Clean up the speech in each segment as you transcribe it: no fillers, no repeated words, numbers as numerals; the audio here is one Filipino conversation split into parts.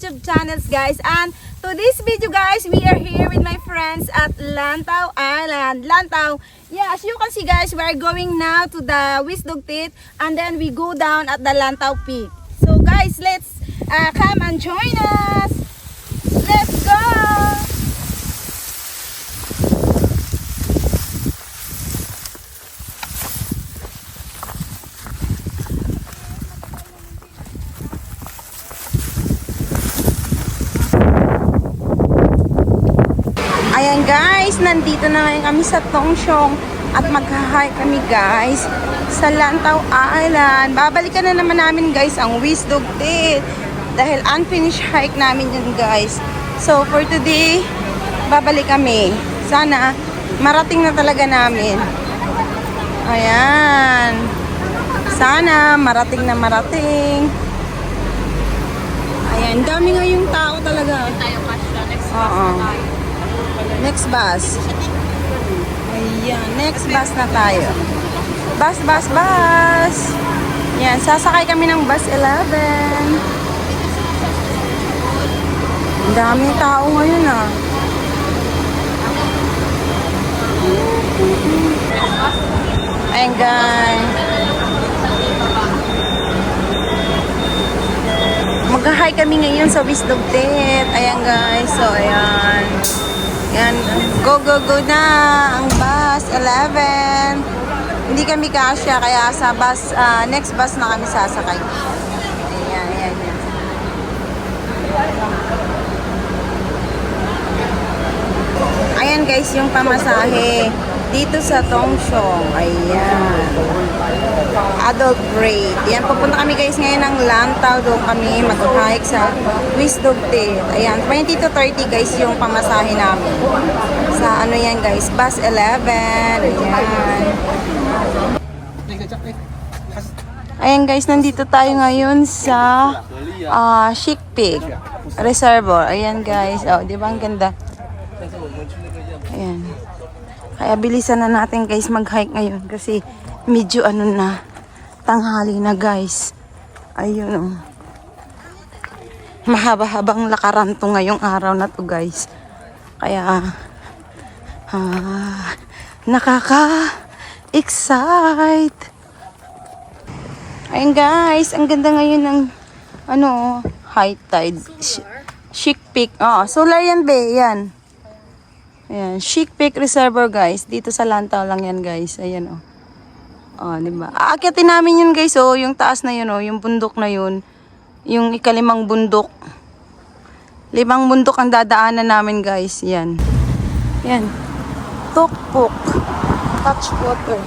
YouTube channels, guys. And to this video, guys, we are here with my friends at Lantaw Island. Lantaw, yeah, as you can see, guys, we are going now to the Wisdogtit, and then we go down at the Lantaw Peak. So, guys, let's come and join us. Let's go! Ayan guys, nandito na ngayon kami sa Tongsiong at magha-hike kami guys sa Lantaw Island. Babalikan na naman namin guys ang Wisdogtit dahil unfinished hike namin yun guys. So for today, babalik kami. Sana marating na talaga namin. Ayan. Sana marating na marating. Ayan, dami nga yung tao talaga. Oo. Next bus. Ayan, next bus na tayo. Bus. Yan, sasakay kami ng bus 11. Ang daming tao ngayon ah. Ayan guys. Mag-hike kami ngayon sa Wisdogtit. Ayan guys, so ayan. Yan, go na ang bus 11. Hindi kami kasya kaya sa bus next bus na kami sasakay. Ayan. Ayan guys, yung pamasahe dito sa Tongsiong. Ayan. Adult rate. Ayan, pupunta kami guys ngayon ng Lantaw. Doon kami mag-hike sa Wisdogtit. Ayan, 20 to 30 guys yung pamasahe namin. Sa ano yan guys, bus 11. Ayan. Ayan guys, nandito tayo ngayon sa Chic Peak Reservoir. Ayan guys, oh, di ba ang ganda? Ayan. Kaya bilisan na natin guys mag-hike ngayon kasi medyo ano na, tanghali na guys. Ayun oh. Mahaba-habang lakaran to ngayong araw na to guys. Kaya nakaka-excite. Ayun guys, ang ganda ngayon ng ano, high tide. Chic Peak. Oh, solar yan be, yan. Ayan, Chic Peak Reservoir guys. Dito sa Lantaw lang yan guys. Ayan oh. Oh, diba? Aakyatin namin yun guys oh, yung taas na yun oh, yung bundok na yun. Yung ikalimang bundok. 5 bundok ang dadaanan namin guys. Yan. Yan. Tukpok. Touch water.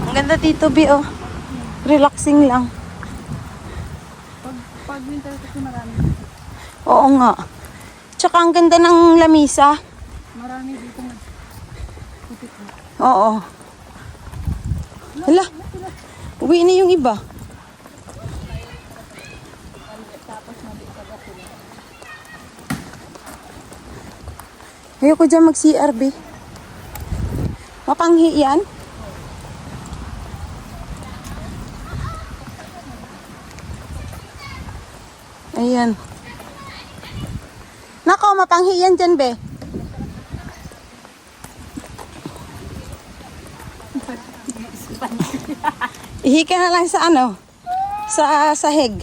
Ang ganda dito bi oh. Relaxing lang. Pag winter kasi marami. Oo nga. Tsaka ang ganda ng lamisa. Marami dito na. Oo. Hala. Uwi na yung iba. Ayoko dyan mag-CRB. Mapanghi yan. Ayan. Nako, mapanghi yan dyan, be. Ihika na lang sa ano? Sa sahig.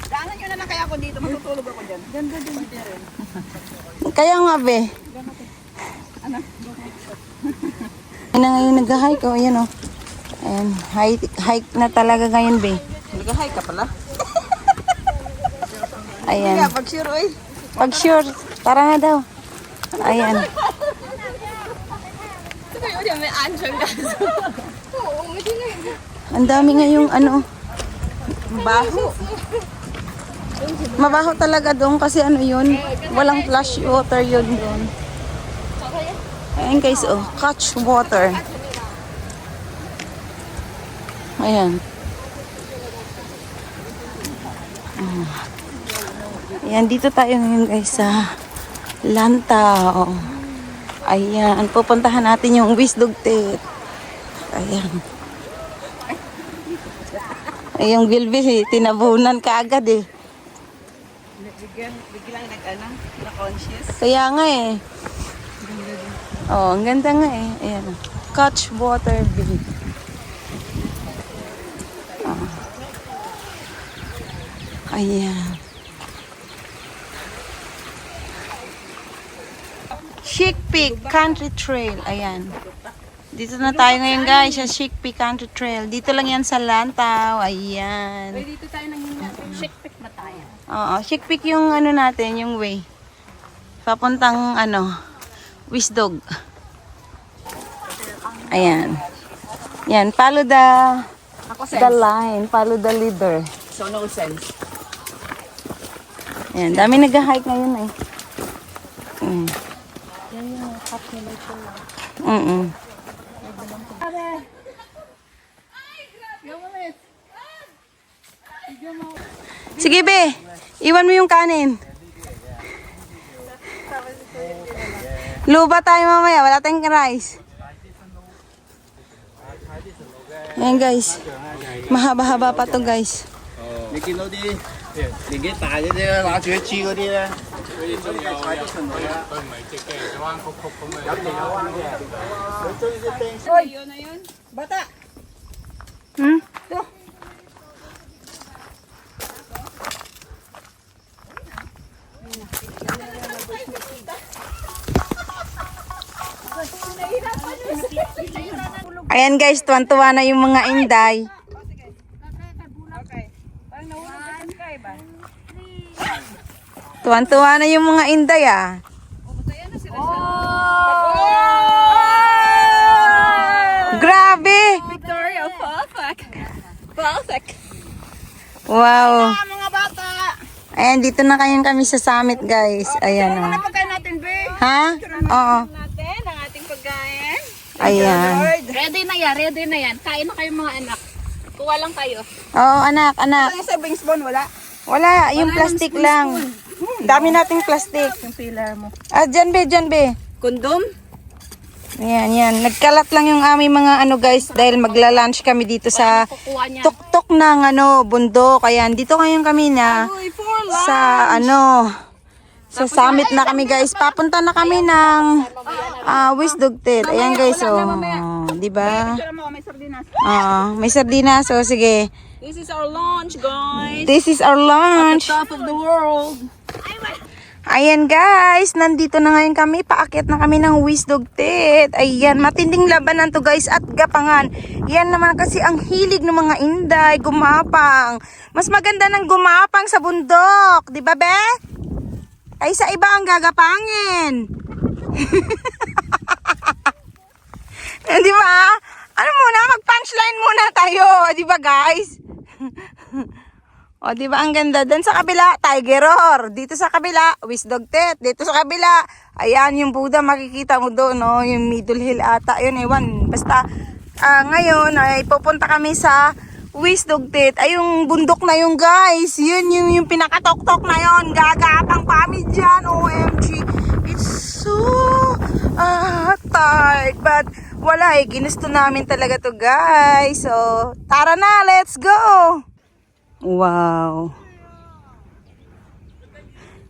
Daanan nyo na lang kaya ako dito. Matutulog ako dyan. Ganda din. Kaya nga, be. Ano? Ayan na ngayon nag-hike, oh. Ayan, oh. Ayan, hike na talaga ngayon, be. Nag-hike ka pala? Ayan. Kaya, pag sure, oy. Pag sure, tara na daw. Ayan. Ito kayo, di may answer ka. Oo, hindi na. Ang dami ngayong ano. Baho. Mabaho talaga doon kasi ano yun. Walang flash water yun doon. Ayan guys, oh. Catch water. Ayan. Ayan, dito tayo ngayon guys sa Lantaw. Ayan, pupuntahan natin yung Wisdogtit. Ayan. Ay, yung Gilby, tinabunan ka agad eh. Biglang na-conscious. Kaya nga eh. Oh, ang ganda nga eh. Ayan. Catch water bait. Oh. Ayan. Chic Peak Country Trail. Ayan. Dito na tayo ngayon guys sa Chic Peak Country Trail. Dito lang yan sa Lantaw. Ayan. Dito tayo nanghinga. Chick pick ba tayo? Oo, Chic Peak yung ano natin, yung way. Papuntang ano, Wisdog. Ayan. Yan, follow the line, follow the leader. So no sense. Ayan, dami nag-hike ngayon eh. Yan yung cup nila ito. Sige be, iwan mo yung kanin. Luba tayo mamaya, wala tayong rice. Ayan guys, mahaba-haba pa to guys. 你見到啲年紀大嗰啲咧，揦住一支嗰啲咧，佢哋中意踩啲順路啦。佢唔係直嘅，有彎曲曲咁嘅。有地有彎嘅。佢中意啲釘。 Hoy, yun na yun. Bata! Hmm? Ito. Ayan guys, tuwan-tuwa na yung mga inday. Okay. Parang nahulog ka sa sky ba? Tuwan-tuwa na yung mga inday ah. Masaya na sila Grabe! Victoria, perfect. Perfect. Wow. Mga bata! Ayan, dito na kayo kami sa summit guys. Ayan Ano oh. pagkain natin, be? Ha? Oo. Natin, ang ating pagkain. Ayan. Ready na yan, ready na yan. Kain na kayo mga anak. Kuha lang kayo. Oo, anak, anak. Ano sa Bing spoon, wala? Wala, yung plastic lang. Dami nating plastic. Yung pillar mo. Ah, dyan be, dyan be. Kondom? Ayan, yan. Nagkalat lang yung aming mga ano guys dahil magla-lunch kami dito sa Kukuha niya. tuktok ng ano, bundok. Ayan, dito ngayon kami na Uy, for lunch. sa ano, sa summit na kami guys. Papunta na kami ng Wisdogtet. Ayan guys, oh. Di ba? Picture mo, may sardinas. May sardinas. So, sige. This is our lunch, guys. This is our lunch. Top of the world. Ayan guys, nandito na ngayon kami. Paakyat na kami ng Wisdogtet. Ayan, matinding labanan to guys at gapangan. Yan naman kasi ang hilig ng mga inday, gumapang. Mas maganda ng gumapang sa bundok. Di ba, be? Ay, sa iba ang gagapangin. Di ba? Ano muna, mag-punchline muna tayo. Di ba, guys? O, di ba ang ganda? Doon sa kabila, Tiger Roar. Dito sa kabila, Wisdogtet. Dito sa kabila, ayan yung Buddha, makikita mo doon, no? Yung Middle Hill ata. Yun, ewan. Basta, ngayon, ay pupunta kami sa Wisdogtet. Ay, yung bundok na yun, guys. Yun, yung pinakatok-tok na yun. Gagapang kami dyan, OMG. It's so tired. But, wala eh. Ginusto namin talaga to, guys. So, tara na, let's go! Wow.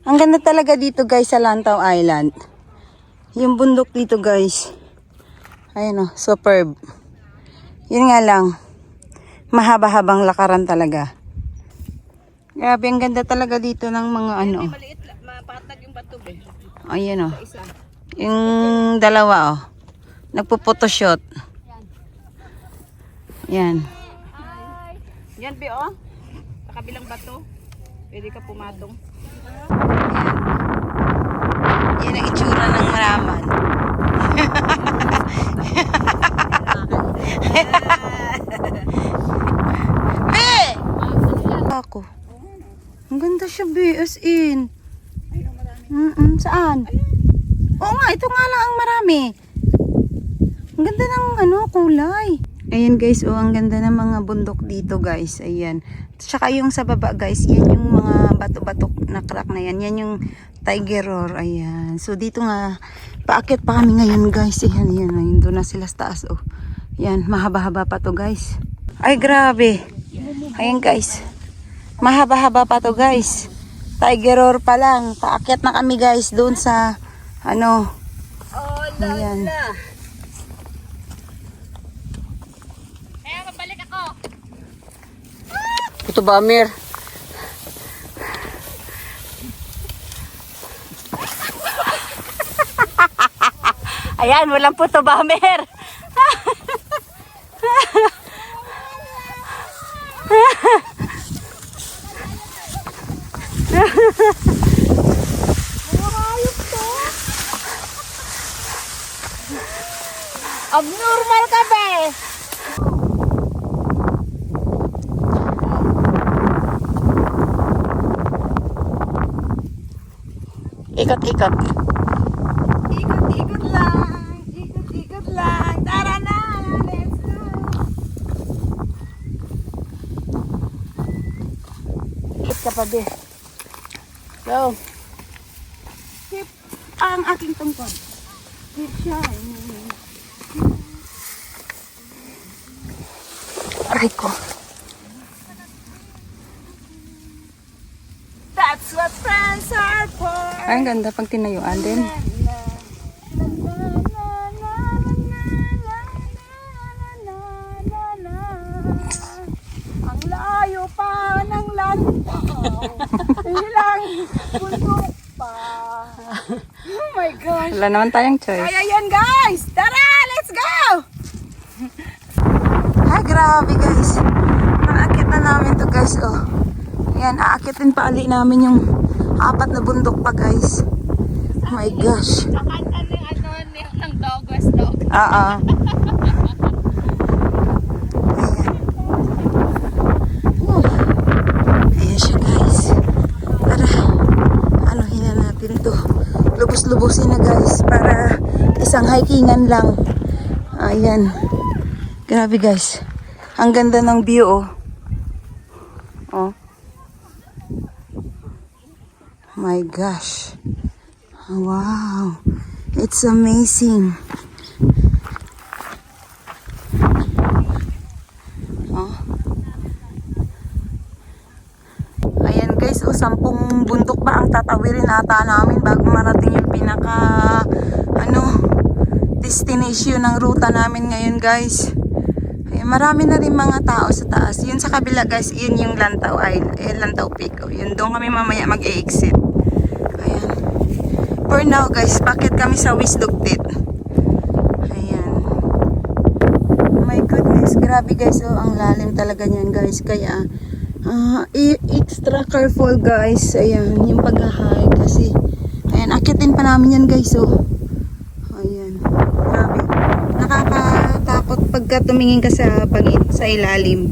Ang ganda talaga dito guys sa Lantaw Island. Yung bundok dito guys. Ayun oh, superb. Yun nga lang. Mahaba-habang lakaran talaga. Grabe, ang ganda talaga dito ng mga ano. Maliit, mapatag yung bato, be. Ayun oh. Isa. Yung dalawa oh. Nagpo-photoshoot. Yan. Yan, be, oh. Sa kabilang bato. Pwede ka pumatong. Yan ang itsura ng Maraman. Be! Ako. Ang ganda siya, be. As in. Saan? Oo nga, ito nga lang ang marami. Ang ganda ng ano, kulay. Ayan guys, oh, ang ganda ng mga bundok dito guys. Ayan. Tsaka yung sa baba guys, yan yung mga bato-bato na crack na yan. Yan yung Tiger Roar. Ayan. So dito nga, paakyat pa kami ngayon guys. Ayan, ayan. Ayan, doon na sila sa taas. Oh. Yan, mahaba-haba pa to guys. Ay, grabe. Ayan guys. Mahaba-haba pa to guys. Tiger roar pa lang. Paakyat na kami guys doon sa ano. Ayan. Kaya mabalik ako. Ito ba, Amir? Ayan, walang puto ba, Amir? Abnormal ka ba eh? Ikot-ikot. Ikot-ikot lang. Ikot-ikot lang. Tara na. Let's go. Ikot ka pa, be. Go. Keep ang aking tungkod. Keep shining. Aray ko. That's what friends are for. Ay, ang ganda pag tinayuan din. Ang layo pa ng lantaw. Ilang bundok pa. Oh my gosh. Wala naman tayong choice. Kaya yan guys. Tara, let's go. Ay, grabe guys. Naakit na namin to guys, oh. Ayan, aakitin pa ali namin yung 4 na bundok pa guys. Oh my gosh. Kakanta ng dog, West Dog. Oo. Ayan. Ayan siya guys. Tara, anuhin na natin to. Lubos-lubosin na guys para isang hikingan lang. Ayan. Grabe guys. Ang ganda ng view, oh. Oh. My gosh. Wow. It's amazing. Oh. Ayan guys, oh, 10 bundok pa ang tatawirin ata namin bago marating yung pinaka destination ng ruta namin ngayon guys. Ayan, marami na rin mga tao sa taas. Yun sa kabila guys, yun yung Lantaw Island, Lantaw Peak. Oh, yun doon kami mamaya mag-exit. Ayan. For now guys, bakit kami sa Wisdogtit? Ayan. Oh my goodness, grabe guys, oh, ang lalim talaga niyan guys. Kaya extra careful guys. Ayan, yung pag-hike kasi ayan, akitin pa namin yan guys, oh. Ayan. Grabe. Nakakatakot pagka tumingin ka sa bangin, sa ilalim.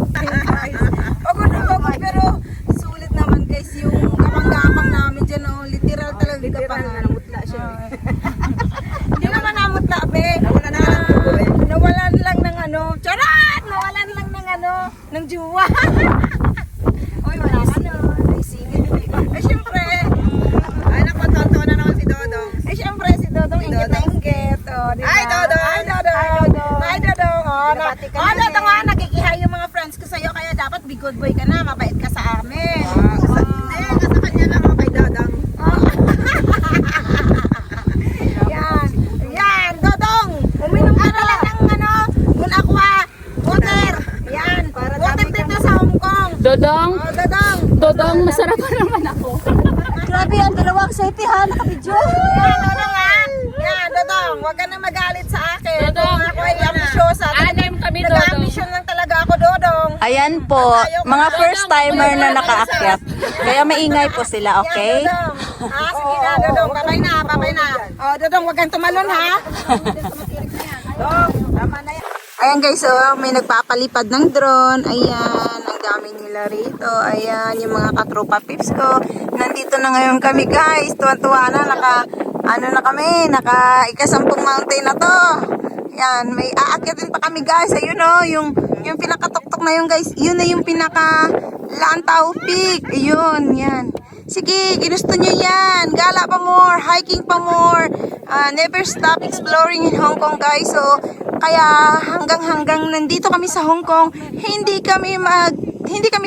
Pagod na pagod pero sulit naman guys yung kapang-kapang namin dyan. Oh. Literal talaga. Literal na namutla siya. Hindi naman namutla be. Nawalan lang ng ano. Charat! Nawalan lang ng ano. Ng juwa. Oy, wala ka na. Ay, singit. Eh, syempre. Ay, napatonto na naman si Dodong. Eh, syempre, si Dodong ingit-ingit. Oh, diba? Ay, Dodong! Ay, Dodong! Ay, Dodong! Oh, Dodong nga, nakikihay yung mga friends ko sa'yo. Kaya dapat be good boy ka na. Mabait ka sa amin. Ayun, sa kanya lang ako kay Dodong. Yan. Yan, Dodong! Uminom ka na lang ng ano, Moon Aqua, water. Yan. Water dito sa Hong Kong. Dodong, Oh, Dodong! Dodong, masarap pa naman ako. Grabe, ang dalawang safety ha, nakabidyo. Yan, Dodong ha? Yan, Dodong. Huwag ka na magalit sa akin. Dodong, ako ay ambisyosa. Anim kami, Dodong. Nag-ambisyon lang talaga ako, Dodong. Ayan po, mga first timer na nakaakyat. Kaya maingay po sila, okay? Yan, Dodong. Ah, sige na, Dodong. Babay na, babay na. Oh, Dodong, huwag kang tumalon ha. Dodong, tama na yan. Ayan guys, oh, may nagpapalipad ng drone. Ayan, ang dami nila rito. Ayan, yung mga katropa pips ko. Nandito na ngayon kami guys. Tuwan-tuwa na, naka ika-10 mountain na to. Ayan, may aakyatin pa kami guys. Ayun oh, yung pinakatuktok na yun guys. Yun na yung pinaka Lantaw Peak. Ayun, yan. Sige, ginusto nyo yan. Gala pa more, hiking pa more. Never stop exploring in Hong Kong guys. So, Kaya hanggang nandito kami sa Hong Kong, hindi kami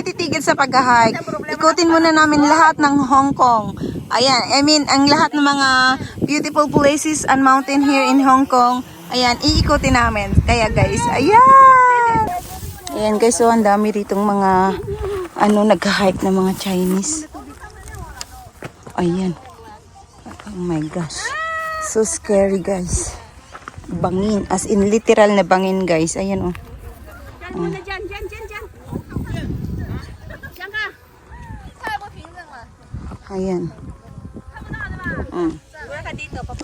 titigil sa pag-hike. Ikutin muna namin lahat ng Hong Kong. Ayan, I mean, ang lahat ng mga beautiful places and mountain here in Hong Kong. Ayan, iikutin namin. Kaya guys, ayan! Ayan guys, so ang dami ritong mga nag-hike na mga Chinese. Ayan. Oh my gosh. So scary guys. Bangin. As in literal na bangin guys. Ayan oh. Ayan.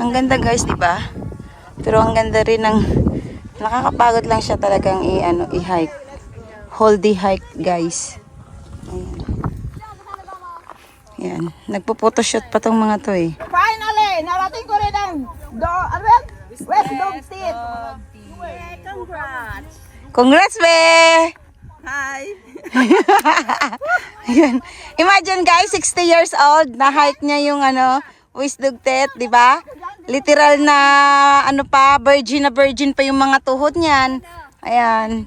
Ang ganda guys, di ba? Pero ang ganda rin ng nakakapagod lang siya talagang i-hike. Whole day hike guys. Ayan. Ayan. Nagpo-photoshoot pa tong mga to eh. Finally, narating ko rin ang West Dog Seat. Congrats. Congrats, be! Hi. Ayan. Imagine guys, 60 years old, na-hike niya yung West Dog Tet, di ba? Literal na virgin na virgin pa yung mga tuhod niyan. Ayan.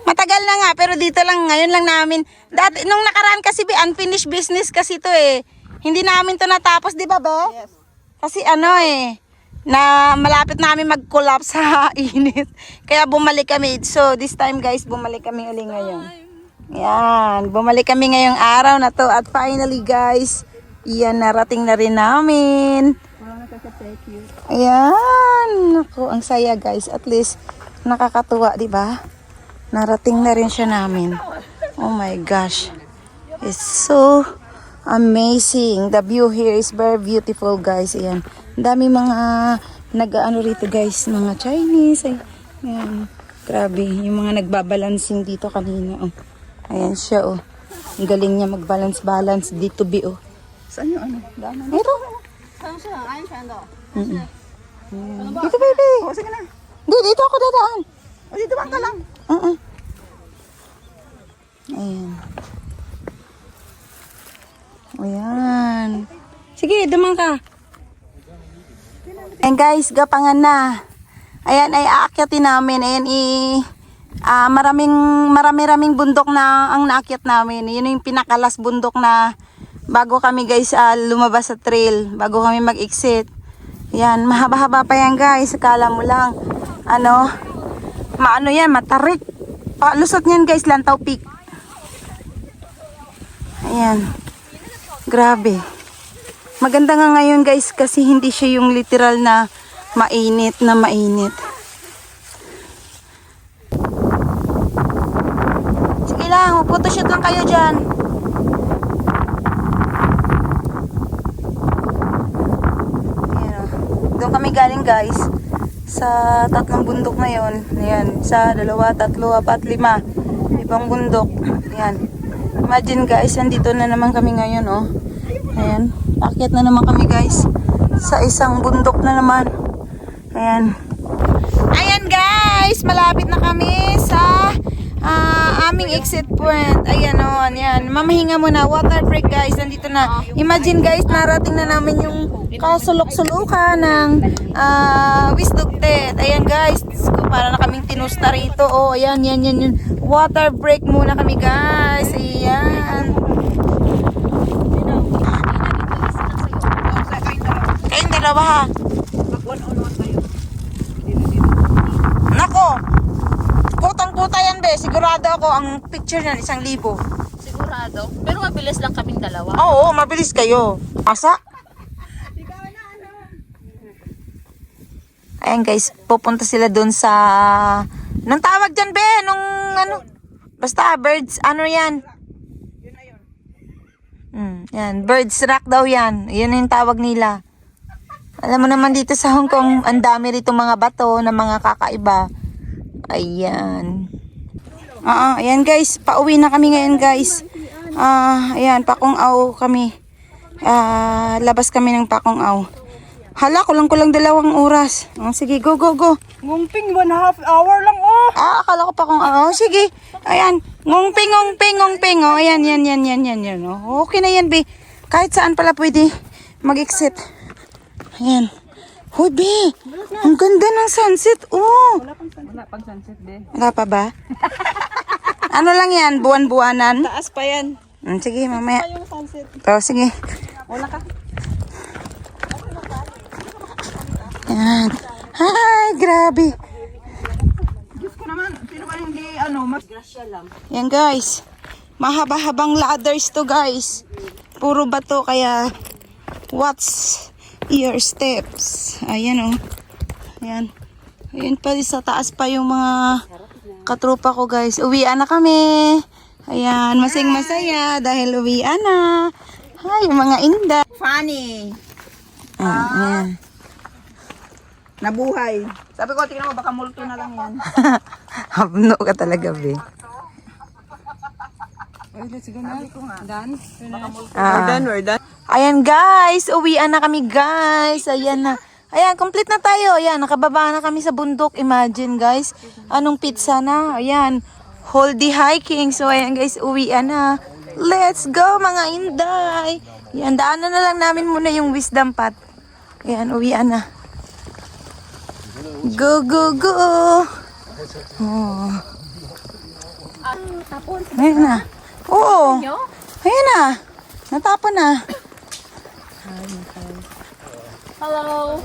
Matagal na nga, pero dito lang, ngayon lang namin. Dati, nung nakaraan kasi, unfinished business kasi to eh. Hindi namin to natapos, di ba, be? Yes. Kasi na malapit namin mag-collapse sa init. Kaya bumalik kami. So, this time guys, bumalik kami uli ngayon. Yan, bumalik kami ngayong araw na to. At finally guys, yan, narating na rin namin. Ayan. Naku, ang saya guys. At least, nakakatuwa, di ba? Narating na rin siya namin. Oh my gosh. It's so amazing. The view here is very beautiful guys. Ayan. Dami mga nag-ano rito guys. Mga Chinese. Ayan. Grabe. Yung mga nagbabalancing dito kanina. Oh. Ayan siya oh. Ang galing niya mag-balance dito bi oh. Saan yung daanan? Ito. Saan siya? Ayan siya ando. Dito baby. O, sige na. Dito ako dadaan. O, dito bang ka lang? Ayan. Ayan. Sige, dumang ka. Ayan guys, gapangan na. Ayan, ay aakyatin namin. Ayan, marami-raming bundok na ang naakyat namin. Yun yung pinakalas bundok na bago kami guys lumabas sa trail. Bago kami mag-exit. Ayan, mahaba-haba pa yan guys. Akala mo lang. Yan, matarik. Palusot niyan guys, Lantaw Peak. Ayan. Grabe. Maganda nga ngayon guys kasi hindi siya yung literal na mainit. Sige lang, photoshoot lang kayo dyan. Ayan o. Doon kami galing guys. Sa tatlong bundok na yon. Ayan. Sa 2, 3, 4, 5. Ibang bundok. Ayan. Imagine guys, andito na naman kami ngayon oh. Ayan, akyat na naman kami guys. Sa isang bundok na naman. Ayan. Ayan guys, malapit na kami sa aming exit point. Ayan oh, ayan. Mamahinga muna, water break guys. Nandito na. Imagine guys, narating na namin yung kasulok-sulukan ng West Dog Tet. Ayan guys, para na kaming tinusta rito. Oh, ayan. Water break muna kami guys. Ayan. Kayong dalawa ha. Nako. Kutang-kuta yan be. Sigurado ako ang picture niyan 1,000. Sigurado. Pero mabilis lang kaming dalawa. Oo, mabilis kayo. Asa? Ayan guys, pupunta sila doon sa... Nung tawag dyan be? Nung basta birds, yan? Yan, birds rock daw yan. Yun yung tawag nila. Alam mo naman dito sa Hong Kong, ang dami rito mga bato na mga kakaiba. Ayan. Ayan guys, pauwi na kami ngayon guys. Ayan, Pakong-aw kami. Labas kami ng Pakong-aw. Hala, kulang 2 oras. Sige, go. Ngumping, 1.5 hour lang oh. Akala ko Pakong-aw. Sige, ayan. Ngongping. Oh, ayan. Oh, okay na yan, be. Kahit saan pala pwede mag-exit. Ayan. Hoy, be! Ang ganda ng sunset, oh! Wala pang sunset, be. Wala pa ba? Ano lang yan? Buwan-buwanan? Taas pa yan. Sige, mamaya. Yung sunset. Oh, sige. Wala ka. Yan. Hi, grabe. Diyos ko naman, sino ba hindi, mas grasya lang. Yan, guys. Mahaba-habang ladders to, guys. Puro bato, kaya watch your steps. Ayan, oh. Ayan. Ayan pa, sa taas pa yung mga katropa ko, guys. Uwian na kami. Ayan, masing-masaya dahil uwian na. Hi, yung mga inda. Funny. Ayan. Nabuhay. Sabi ko, tingnan mo, baka multo na lang yan. Habno ka talaga, be. Ay, let's go na. Sabi ko nga. Done? We're done. Ayan, guys. Uwian na kami, guys. Ayan na. Ayan, complete na tayo. Ayan, nakababa na kami sa bundok. Imagine, guys. Anong pizza na? Ayan. Whole day hiking. So, ayan, guys. Uwian na. Let's go, mga inday. Ayan, daanan na lang namin muna yung wisdom path. Ayan, uwian na. Go, go, go. Oh. Ayan na. Oo. Ayan na. Natapon na. Hello.